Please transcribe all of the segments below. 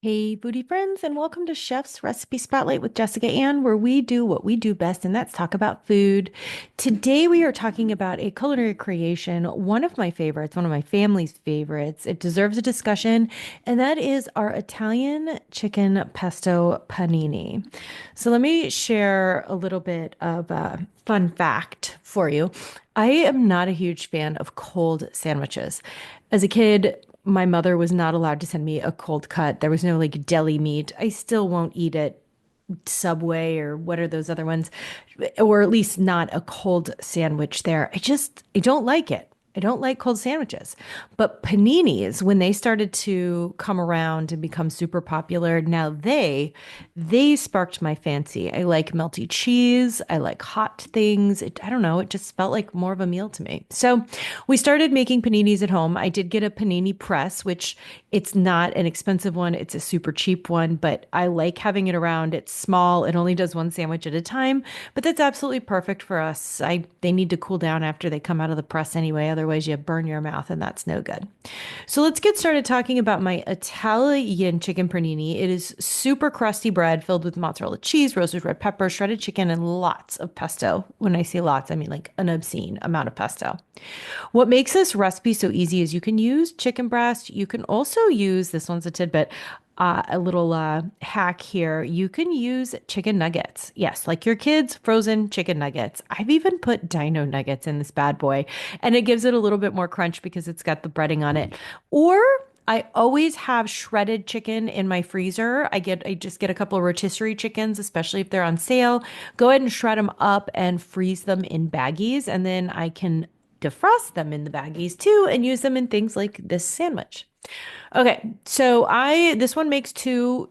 Hey, foodie friends, and welcome to Chef's Recipe Spotlight with Jessica Ann, where we do what we do best, and that's talk about food. Today, we are talking about a culinary creation, one of my favorites, one of my family's favorites. It deserves a discussion, and that is our Italian chicken pesto panini. So, let me share a little bit of a fun fact for you. I am not a huge fan of cold sandwiches. As a kid, my mother was not allowed to send me a cold cut. There was no like deli meat. I still won't eat it. Subway or what are those other ones? Or at least not a cold sandwich there. I don't like it. I don't like cold sandwiches. But paninis, when they started to come around and become super popular, now they sparked my fancy. I like melty cheese. I like hot things. I don't know. It just felt like more of a meal to me. So we started making paninis at home. I did get a panini press, which it's not an expensive one. It's a super cheap one, but I like having it around. It's small. It only does one sandwich at a time, but that's absolutely perfect for us. They need to cool down after they come out of the press anyway. Otherwise, you burn your mouth and that's no good. So let's get started talking about my Italian chicken panini. It is super crusty bread filled with mozzarella cheese, roasted red pepper, shredded chicken, and lots of pesto. When I say lots, I mean like an obscene amount of pesto. What makes this recipe so easy is you can use chicken breast. You can also use, this one's a tidbit, a little hack here. You can use chicken nuggets. Yes, like your kids' frozen chicken nuggets. I've even put dino nuggets in this bad boy, and it gives it a little bit more crunch because it's got the breading on it. Or I always have shredded chicken in my freezer. I just get a couple of rotisserie chickens, especially if they're on sale. Go ahead and shred them up and freeze them in baggies, and then I can defrost them in the baggies too and use them in things like this sandwich. Okay, so I this one makes two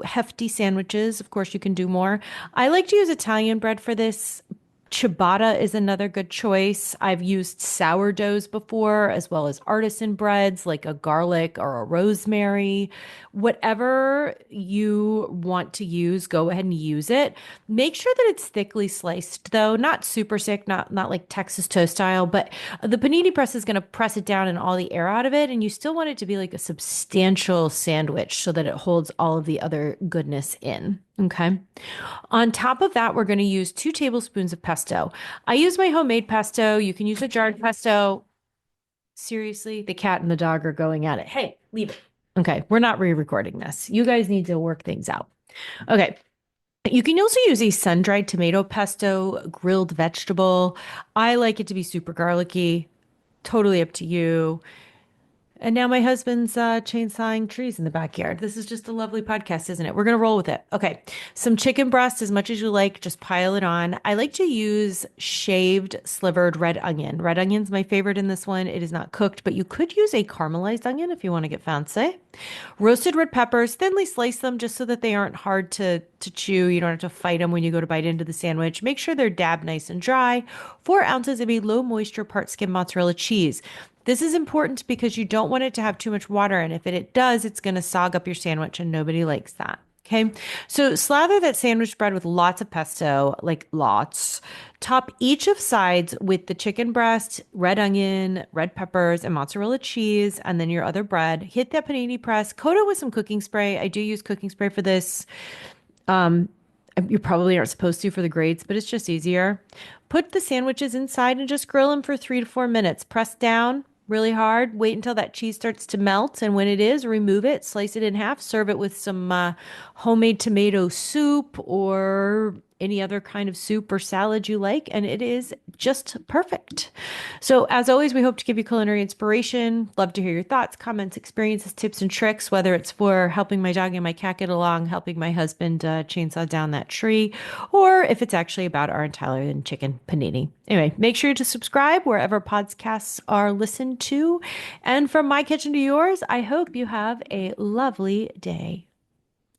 hefty sandwiches. Of course, you can do more. I like to use Italian bread for this. Ciabatta is another good choice. I've used sourdoughs before, as well as artisan breads like a garlic or a rosemary. Whatever you want to use, go ahead and use it. Make sure that it's thickly sliced, though, not super thick, not like Texas toast style, but the panini press is going to press it down and all the air out of it, and you still want it to be like a substantial sandwich so that it holds all of the other goodness in. Okay. On top of that, we're going to use 2 tablespoons of pesto. I use my homemade pesto. You can use a jarred pesto. Seriously, the cat and the dog are going at it. Hey, leave it. Okay, we're not re-recording this. You guys need to work things out. Okay. You can also use a sun-dried tomato pesto, grilled vegetable. I like it to be super garlicky. Totally up to you. And now my husband's chainsawing trees in the backyard. This is just a lovely podcast, isn't it? We're going to roll with it. Okay. Some chicken breast, as much as you like, just pile it on. I like to use shaved, slivered red onion. Red onion's my favorite in this one. It is not cooked, but you could use a caramelized onion if you want to get fancy. Roasted red peppers, thinly slice them just so that they aren't hard to chew. You don't have to fight them when you go to bite into the sandwich. Make sure they're dabbed nice and dry. 4 ounces of a low moisture part skim mozzarella cheese. This is important because you don't want it to have too much water. And if it does, it's going to sog up your sandwich and nobody likes that. Okay. So slather that sandwich bread with lots of pesto, like lots. Top each of sides with the chicken breast, red onion, red peppers, and mozzarella cheese, and then your other bread. Hit that panini press, coat it with some cooking spray. I do use cooking spray for this. Um, you probably aren't supposed to for the grades, but it's just easier. Put the sandwiches inside and just grill them for 3 to 4 minutes. Press down really hard. Wait until that cheese starts to melt. And when it is, remove it, slice it in half, serve it with some homemade tomato soup or any other kind of soup or salad you like. And it is just perfect. So, as always, we hope to give you culinary inspiration. Love to hear your thoughts, comments, experiences, tips, and tricks, whether it's for helping my dog and my cat get along, helping my husband chainsaw down that tree, or if it's actually about our Italian chicken panini. Anyway, make sure to subscribe wherever podcasts are listened to. And from my kitchen to yours, I hope you have a lovely day.